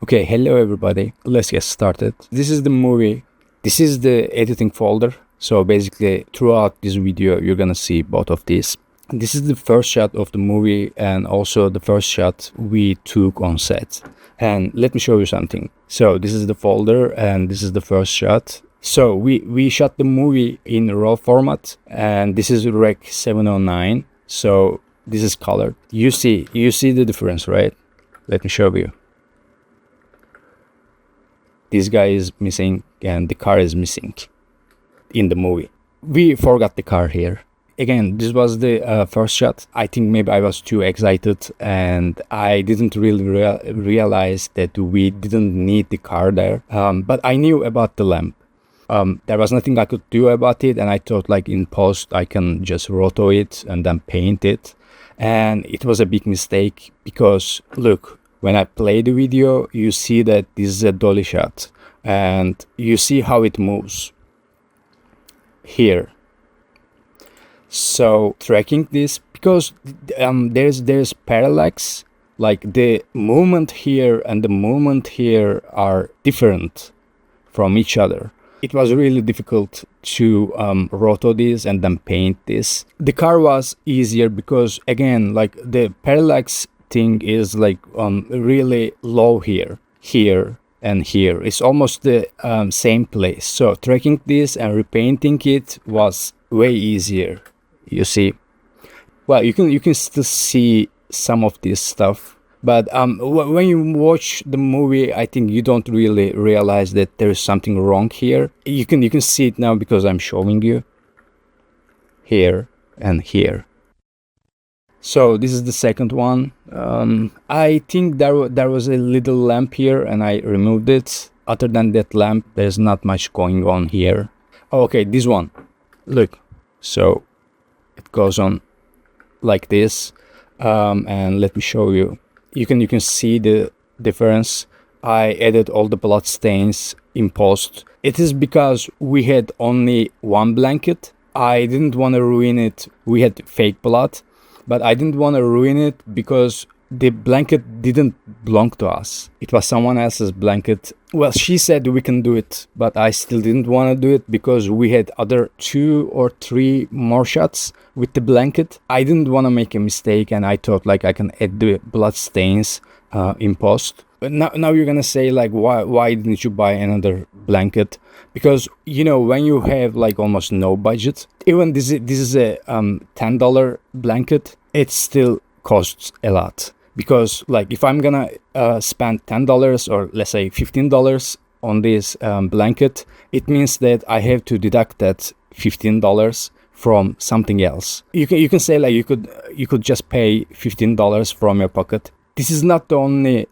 Okay, hello everybody. Let's get started. This is the movie. This is the editing folder. So basically throughout this video, you're gonna see both of these. This is the first shot of the movie and also the first shot we took on set. And let me show you something. So this is the folder and this is the first shot. So we shot the movie in RAW format and this is Rec 709. So this is colored. You see the difference, right? Let me show you. This guy is missing and the car is missing in the movie. We forgot the car here. Again, this was the first shot. I think maybe I was too excited and I didn't really realize that we didn't need the car there. But I knew about the lamp. There was nothing I could do about it, and I thought like in post I can just roto it and then paint it. And it was a big mistake because look, when I play the video, you see that this is a dolly shot and you see how it moves here. So tracking this, because there's parallax, like the movement here and the movement here are different from each other. It was really difficult to roto this and then paint this. The car was easier because again, like the parallax thing is like really low here and here. It's almost the same place. So tracking this and repainting it was way easier. You see, well, you can still see some of this stuff, but when you watch the movie, I think you don't really realize that there is something wrong here. You can see it now because I'm showing you here and here. So this is the second one. I think there was a little lamp here and I removed it. Other than that lamp, there's not much going on here. Okay, this one, look. So it goes on like this, and let me show you. You can see the difference. I added all the blood stains in post. It is because we had only one blanket. I didn't want to ruin it. We had fake blood, but I didn't want to ruin it because the blanket didn't belong to us. It was someone else's blanket. Well, she said we can do it, but I still didn't want to do it because we had other 2 or 3 more shots with the blanket. I didn't want to make a mistake and I thought like I can add the blood stains in post. But now you're gonna say like why didn't you buy another blanket? Because you know, when you have like almost no budget, even this is a $10 blanket, it still costs a lot. Because like if I'm gonna spend $10 or let's say $15 on this blanket, it means that I have to deduct that $15 from something else. You can say like you could just pay $15 from your pocket. This is not the only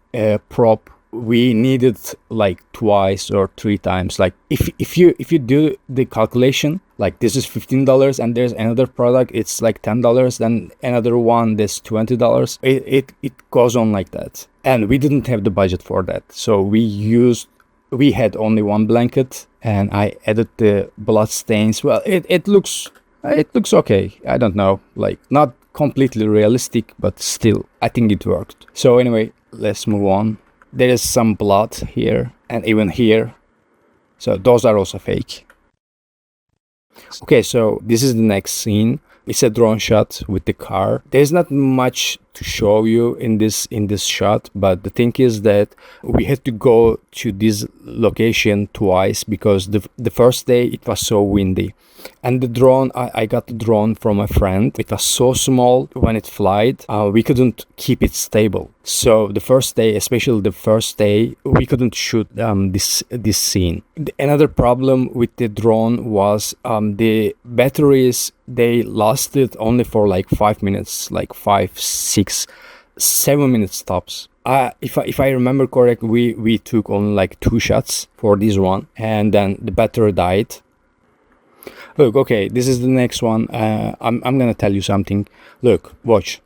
prop we needed like twice or 3 times. Like if you do the calculation, like this is $15 and there's another product, it's like $10, then another one that's $20. It goes on like that, and we didn't have the budget for that, so we had only one blanket and I added the blood stains. Well, it looks okay. I don't know, like not completely realistic, but still I think it worked. So anyway, let's move on. There is some blood here and even here, so those are also fake. Okay, so this is the next scene. It's a drone shot with the car. There's not much to show you in this shot, but the thing is that we had to go to this location twice because the first day it was so windy. And the drone, I got the drone from a friend. It was so small when it flied, we couldn't keep it stable. So the first day, especially the first day, we couldn't shoot this scene. Another problem with the drone was the batteries, they lasted only for like 5 minutes, like 5, 6, 7 minutes tops. If I remember correct, we took only like 2 shots for this one, and then the battery died. Look, okay, this is the next one. I'm gonna tell you something. Look, watch.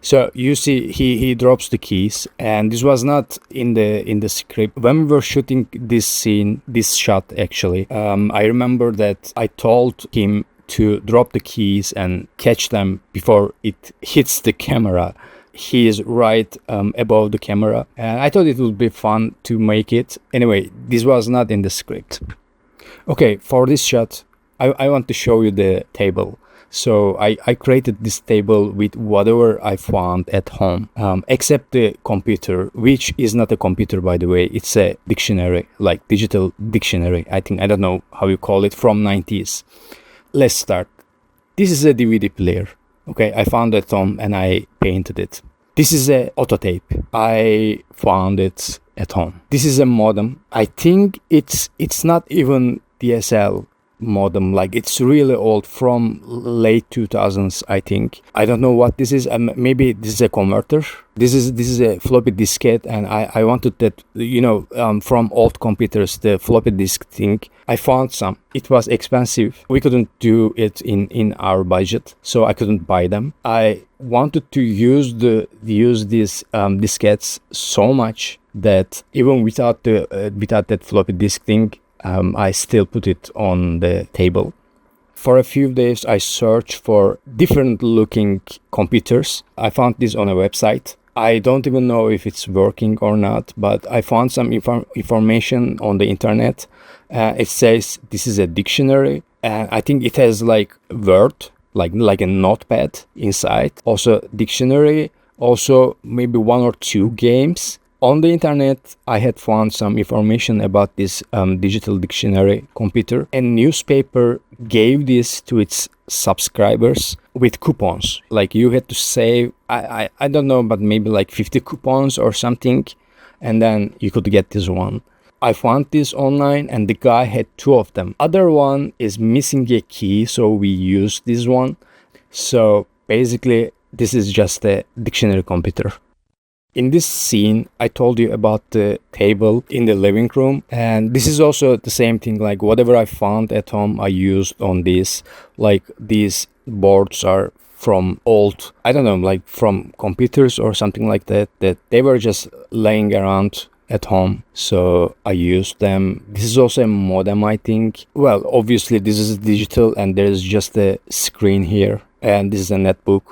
So you see, he drops the keys, and this was not in the script. When we were shooting this scene, this shot actually, I remember that I told him to drop the keys and catch them before it hits the camera. he is right above the camera, and I thought it would be fun to make it. Anyway, this was not in the script. Okay, for this shot, I want to show you the table. So I created this table with whatever I found at home, except the computer, which is not a computer, by the way. It's a dictionary, like digital dictionary. I don't know how you call it, from 90s. Let's start. This is a DVD player. Okay, I found it at home and I painted it. This is a autotape. I found it at home. This is a modem. I think it's not even DSL modem, like it's really old, from late 2000s, I think. I don't know what this is. Maybe this is a converter. This is a floppy diskette, and I wanted that, from old computers, the floppy disk thing. I found some. It was expensive. We couldn't do it in our budget, so I couldn't buy them. I wanted to use these diskettes so much that even without that floppy disk thing, I still put it on the table. For a few days, I searched for different looking computers. I found this on a website. I don't even know if it's working or not, but I found some information on the internet. It says this is a dictionary, and I think it has like Word, like a notepad inside. Also dictionary, also maybe 1 or 2 games. On the internet, I had found some information about this digital dictionary computer. A newspaper gave this to its subscribers with coupons. Like you had to save, I don't know, but maybe like 50 coupons or something, and then you could get this one. I found this online, and the guy had 2 of them. Other one is missing a key, so we used this one. So basically, this is just a dictionary computer. In this scene, I told you about the table in the living room, and this is also the same thing. Like whatever I found at home, I used on this. Like these boards are from old, I don't know, like from computers or something like that they were just laying around at home, so I used them. This is also a modem, I think. Well, obviously this is digital, and there's just a screen here, and this is a netbook.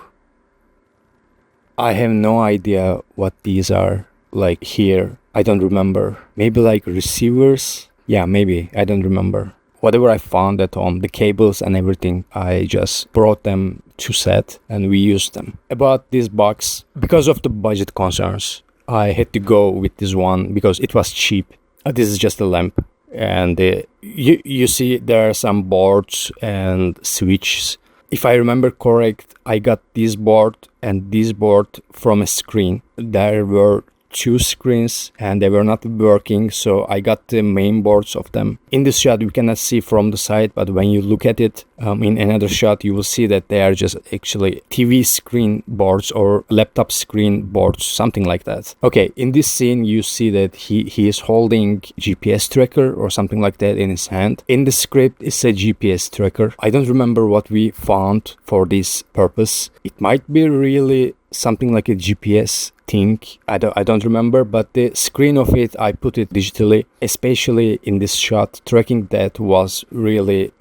I have no idea what these are like here. I don't remember. Maybe like receivers? Yeah, maybe. I don't remember. Whatever I found at home, the cables and everything, I just brought them to set and we used them. About this box, because of the budget concerns, I had to go with this one because it was cheap. This is just a lamp. And you see there are some boards and switches. If I remember correct, I got this board and this board from a screen. There were 2 screens and they were not working, so I got the main boards of them. In this shot we cannot see from the side, but when you look at it in another shot, you will see that they are just actually TV screen boards or laptop screen boards, something like that. Okay, in this scene you see that he is holding GPS tracker or something like that in his hand. In the script it's a GPS tracker. I don't remember what we found for this purpose. It might be really something like a GPS thing. I don't remember, but the screen of it, I put it digitally, especially in this shot. Tracking that was really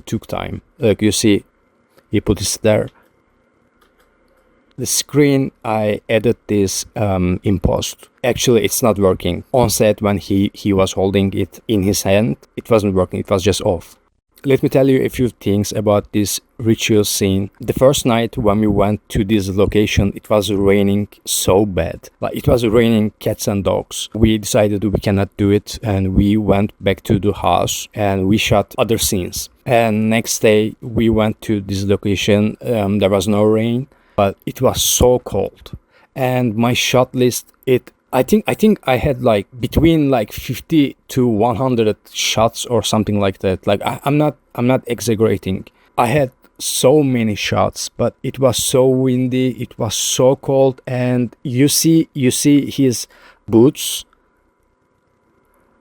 took time. Like you see, he put it there. The screen, I added this in post. Actually, it's not working. On set, when he was holding it in his hand, it wasn't working. It was just off. Let me tell you a few things about this ritual scene. The first night when we went to this location, it was raining so bad. Like it was raining cats and dogs. We decided we cannot do it, and we went back to the house and we shot other scenes. And next day we went to this location. There was no rain, but it was so cold. And my shot list, I think I had like between like 50 to 100 shots or something like that. Like I'm not exaggerating. I had so many shots, but it was so windy, it was so cold, and you see his boots.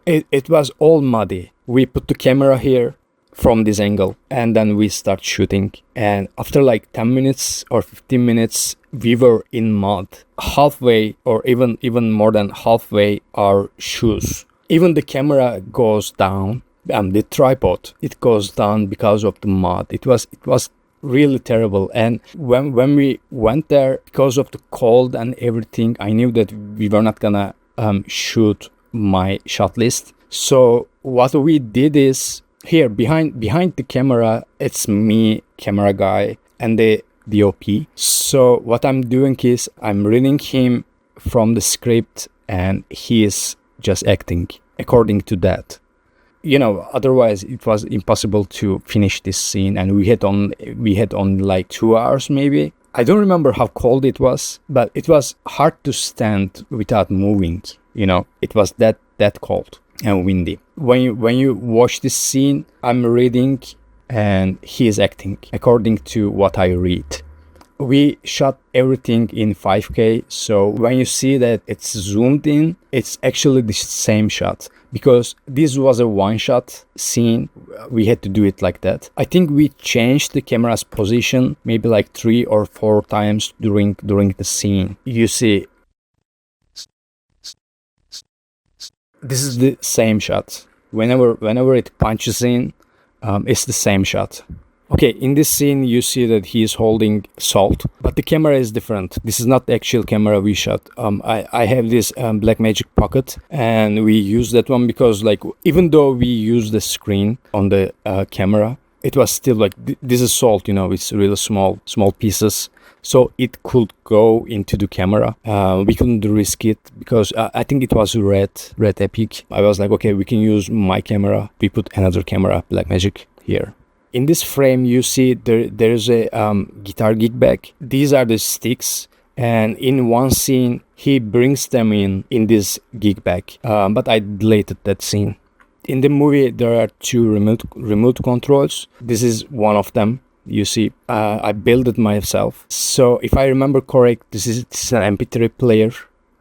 It was all muddy. We put the camera here from this angle and then we start shooting, and after like 10 minutes or 15 minutes we were in mud halfway, or even more than halfway our shoes. Even the camera goes down, and the tripod, it goes down because of the mud. It was really terrible. And when we went there, because of the cold and everything, I knew that we were not gonna shoot my shot list. So what we did is, here behind the camera, it's me, camera guy, and the DOP. So what I'm doing is I'm reading him from the script, and he is just acting according to that. You know, otherwise it was impossible to finish this scene, and we had on like 2 hours maybe. I don't remember how cold it was, but it was hard to stand without moving. You know, it was that cold and windy. When you watch this scene, I'm reading and he is acting according to what I read. We shot everything in 5K, so when you see that it's zoomed in, it's actually the same shot. Because this was a one-shot scene, we had to do it like that. I think we changed the camera's position maybe like 3 or 4 times during the scene. You see, this is the same shot. Whenever it punches in, it's the same shot. Okay, in this scene you see that he is holding salt, but the camera is different. This is not the actual camera we shot. I have this Blackmagic Pocket, and we use that one because, like, even though we use the screen on the camera, it was still like this is salt. You know, it's really small pieces, so it could go into the camera. We couldn't risk it because I think it was red Epic. I was like, okay, we can use my camera. We put another camera, Blackmagic, here. In this frame, you see there's a guitar gig bag. These are the sticks, and in one scene, he brings them in this gig bag. But I deleted that scene. In the movie, there are 2 remote controls. This is one of them. You see, I built it myself. So if I remember correct, this is an MP3 player,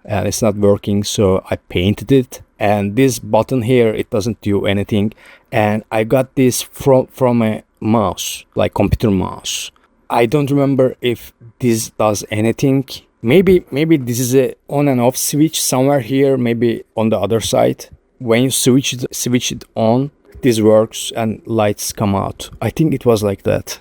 and it's not working. So I painted it. And this button here, it doesn't do anything. And I got this from a mouse, like computer mouse. I don't remember if this does anything. Maybe this is a on and off switch somewhere here, maybe on the other side. When you switch it on, this works and lights come out. I think it was like that.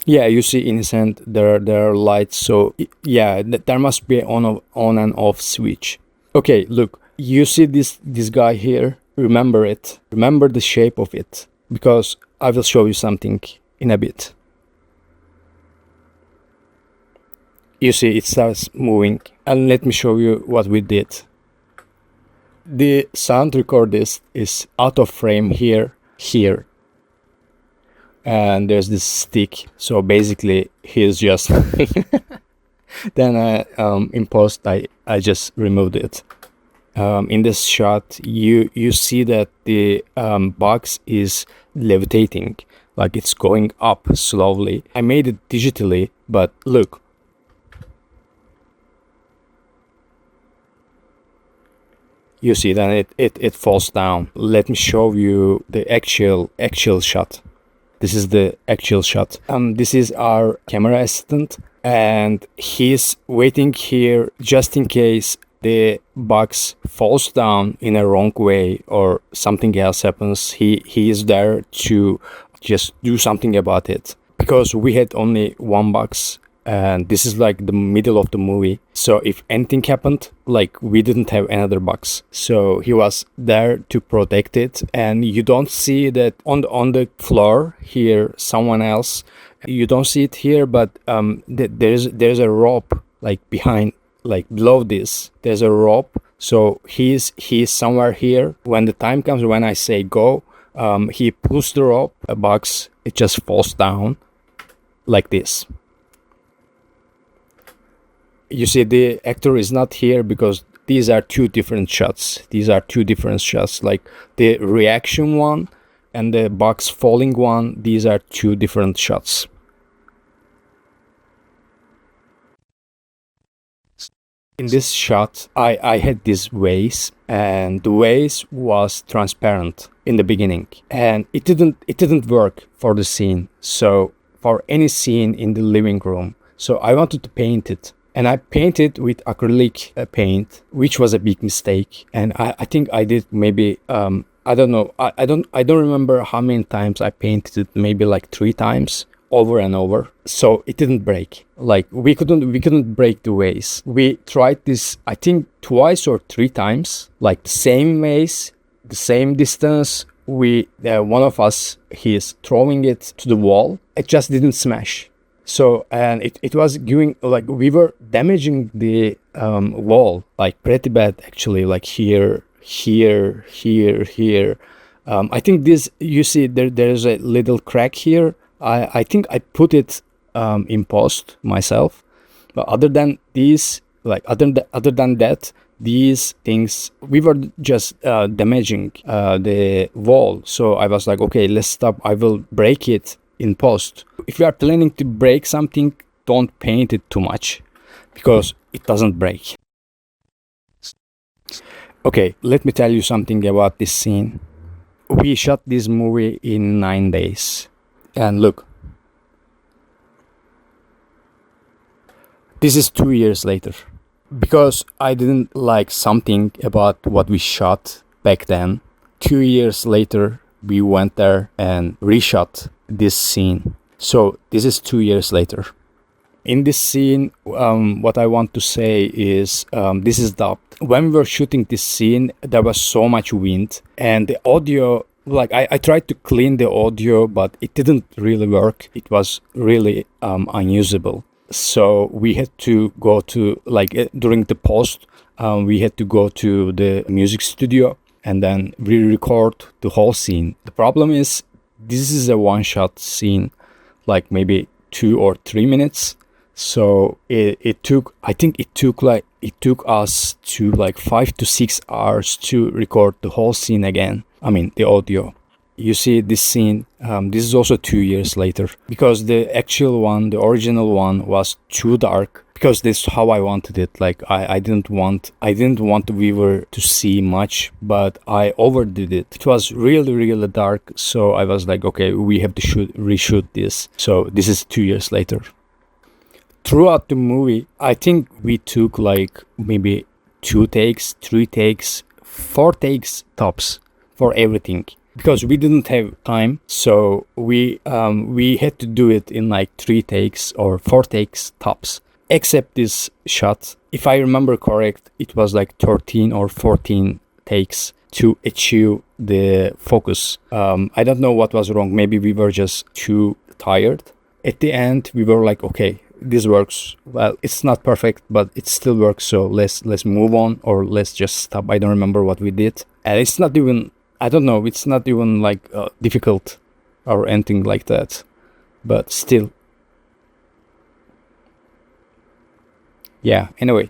Yeah, you see in his hand there are lights. So yeah, there must be on and off switch. Okay, look. You see this guy here, remember it. Remember the shape of it, because I will show you something in a bit. You see it starts moving, and let me show you what we did. The sound recordist is out of frame here, and there's this stick. So basically he's just then in post I just removed it. In this shot, you see that the box is levitating, like it's going up slowly. I made it digitally, but look. You see, then it falls down. Let me show you the actual shot. This is the actual shot. This is our camera assistant, and he's waiting here just in case the box falls down in a wrong way or something else happens. He is there to just do something about it, because we had only one box, and this is like the middle of the movie. So if anything happened, like, we didn't have another box, so he was there to protect it. And you don't see that on the floor here, someone else. You don't see it here, but there's a rope, like behind, like below this, there's a rope. So he's somewhere here. When the time comes, when I say go, he pulls the rope, a box, it just falls down like this. You see, the actor is not here because these are 2 different shots. Like the reaction one and the box falling one, these are 2 different shots. In this shot, I had this vase, and the vase was transparent in the beginning, and it didn't work for the scene. So for any scene in the living room, so I wanted to paint it, and I painted with acrylic paint, which was a big mistake. And I think I did maybe I don't know, I don't remember how many times I painted it. Maybe like 3 times over and over, so it didn't break. Like we couldn't break the vase. We tried this, I think, twice or three times, like the same vase, the same distance. One of us, he is throwing it to the wall. It just didn't smash. So, and it was giving, like, we were damaging the wall, like pretty bad actually, like here. I think this, you see there's a little crack here. I think I put it in post myself. But other than these, like other than that, these things, we were just damaging the wall. So I was like, okay, let's stop. I will break it in post. If you are planning to break something, don't paint it too much because it doesn't break. Okay, let me tell you something about this scene. We shot this movie in 9 days. And look, this is 2 years later. Because I didn't like something about what we shot back then, 2 years later, we went there and reshot this scene. So this is 2 years later. In this scene, what I want to say is this is dubbed. When we were shooting this scene, there was so much wind and the audio, like I tried to clean the audio, but it didn't really work. It was really unusable. So we had to go to, like during the post, we had to go to the music studio and then re-record the whole scene. The problem is this is a one-shot scene, like maybe 2 or 3 minutes. So it took us to like 5 to 6 hours to record the whole scene again. I mean, the audio. You see this scene, this is also 2 years later, because the actual one, the original one, was too dark, because this is how I wanted it. Like I didn't want the viewer to see much, but I overdid it. It was really dark, so I was like, okay, we have to reshoot this. So this is 2 years later. Throughout the movie, I think we took like maybe 2 takes, 3 takes, 4 takes tops for everything, because we didn't have time. So we had to do it in like 3 takes or 4 takes tops. Except this shot, if I remember correct, it was like 13 or 14 takes to achieve the focus. I don't know what was wrong. Maybe we were just too tired. At the end, we were like, okay, this works. Well, it's not perfect, but it still works. So let's move on, or let's just stop. I don't remember what we did. And it's not even, I don't know, it's not even like difficult or anything like that. But still. Yeah, anyway.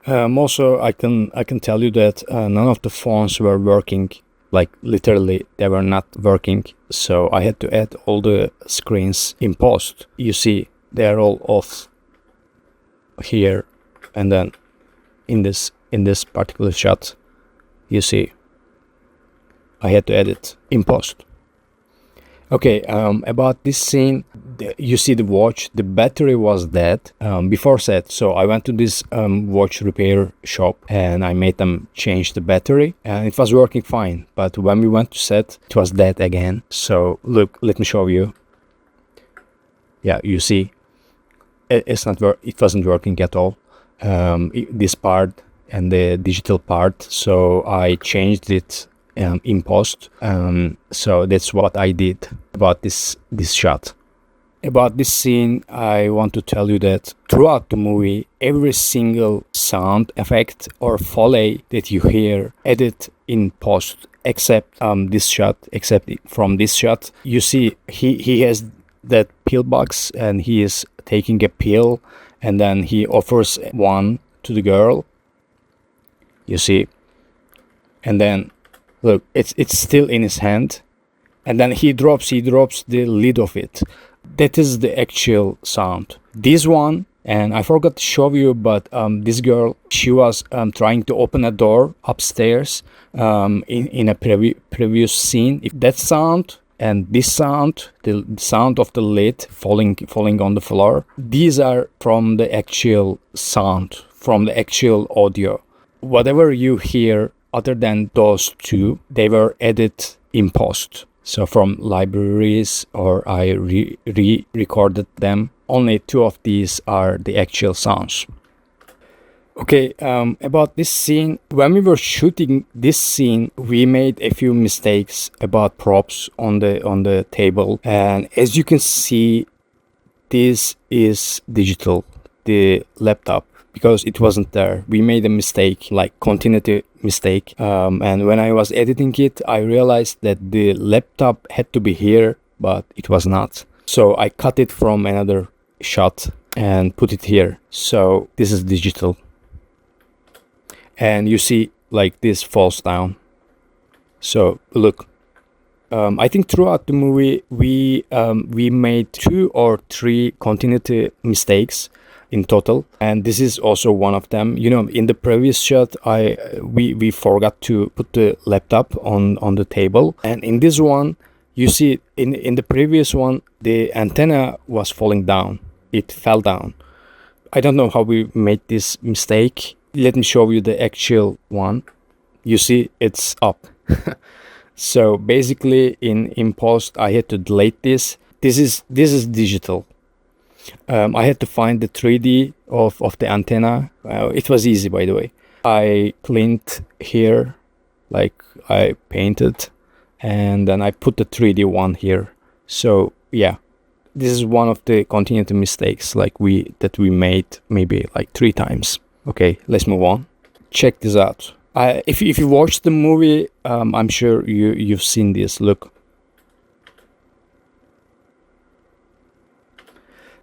Also, I can tell you that none of the phones were working. Like literally, they were not working. So I had to add all the screens in post. You see, they are all off here, and then in this particular shot, you see, I had to edit in post. Okay, about this scene, you see the watch, the battery was dead before set. So I went to this watch repair shop and I made them change the battery, and it was working fine. But when we went to set, it was dead again. So look, let me show you. Yeah, you see, it wasn't working at all. This part and the digital part. So I changed it in post. So that's what I did about this shot. About this scene, I want to tell you that throughout the movie, every single sound effect or foley that you hear edit in post, except this shot. Except from this shot, you see he has that pill box and he is taking a pill, and then he offers one to the girl. You see, and then look, it's still in his hand, and then he drops the lid of it. That is the actual sound. This one, and I forgot to show you, but this girl, she was trying to open a door upstairs in a previous scene. If that sound and this sound, the sound of the lid falling on the floor, these are from the actual sound, from the actual audio. Whatever you hear other than those two, they were edited in post. So from libraries, or I re-recorded them. Only 2 of these are the actual sounds. Okay, about this scene, when we were shooting this scene, we made a few mistakes about props on the table, and as you can see, this is digital, the laptop, because it wasn't there. We made a mistake, like continuity mistake, and when I was editing it, I realized that the laptop had to be here, but it was not. So I cut it from another shot and put it here. So this is digital. And you see, like, this falls down. So look, I think throughout the movie we made 2 or 3 continuity mistakes in total, and this is also one of them. You know, in the previous shot, we forgot to put the laptop on the table, and in this one, you see, in the previous one, the antenna was falling down. It fell down. I don't know how we made this mistake. Let me show you the actual one. You see, it's up. So basically, in post, I had to delete this. This is digital. I had to find the 3D of the antenna. It was easy, by the way. I cleaned here, like I painted, and then I put the 3D one here. So yeah, this is one of the continuity mistakes, like that we made maybe like 3 times. Okay, let's move on. Check this out. If you watch the movie, I'm sure you've seen this. Look,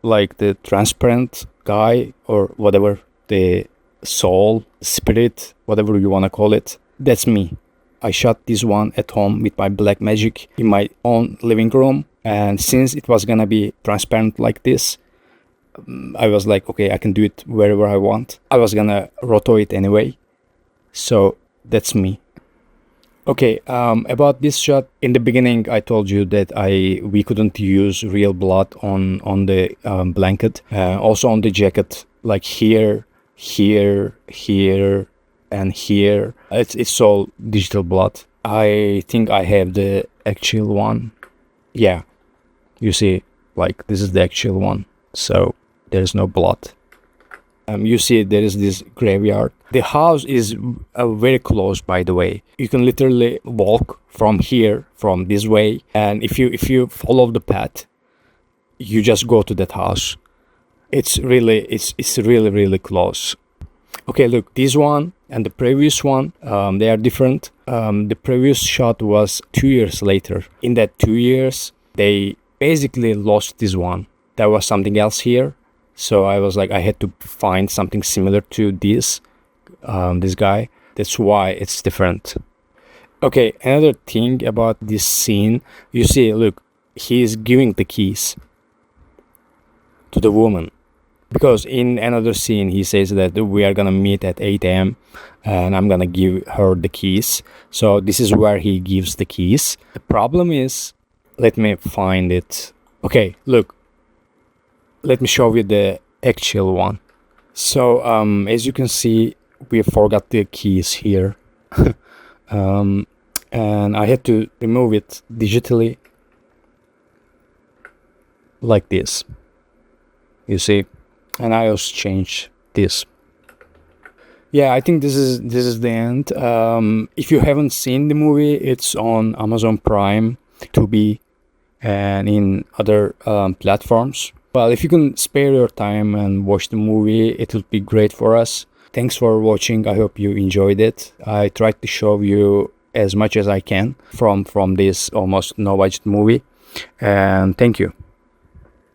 like the transparent guy, or whatever, the soul, spirit, whatever you want to call it. That's me. I shot this one at home with my black magic in my own living room, and since it was gonna be transparent like this, I was like, okay, I can do it wherever I want. I was gonna roto it anyway. So that's me. Okay, about this shot, in the beginning I told you that we couldn't use real blood on the blanket, also on the jacket, like here, and here. It's all digital blood. I think I have the actual one. Yeah, you see, like, this is the actual one. So there's no blood. You see, there is this graveyard. The house is very close, by the way. You can literally walk from here, from this way, and if you follow the path, you just go to that house. It's really close. Okay, look, this one and the previous one, they are different. The previous shot was 2 years later. In that 2 years, they basically lost this one. There was something else here. So I was like, I had to find something similar to this guy. That's why it's different. Okay, another thing about this scene, you see, look, he is giving the keys to the woman. Because in another scene, he says that we are gonna meet at 8 a.m. and I'm gonna give her the keys. So this is where he gives the keys. The problem is, let me find it. Okay, look. Let me show you the actual one. So as you can see, we forgot the keys here. And I had to remove it digitally like this. You see? And I also changed this. Yeah, I think this is the end. If you haven't seen the movie, it's on Amazon Prime, Tubi, and in other platforms. Well, if you can spare your time and watch the movie, it would be great for us. Thanks for watching. I hope you enjoyed it. I tried to show you as much as I can from this almost no budget movie. And thank you.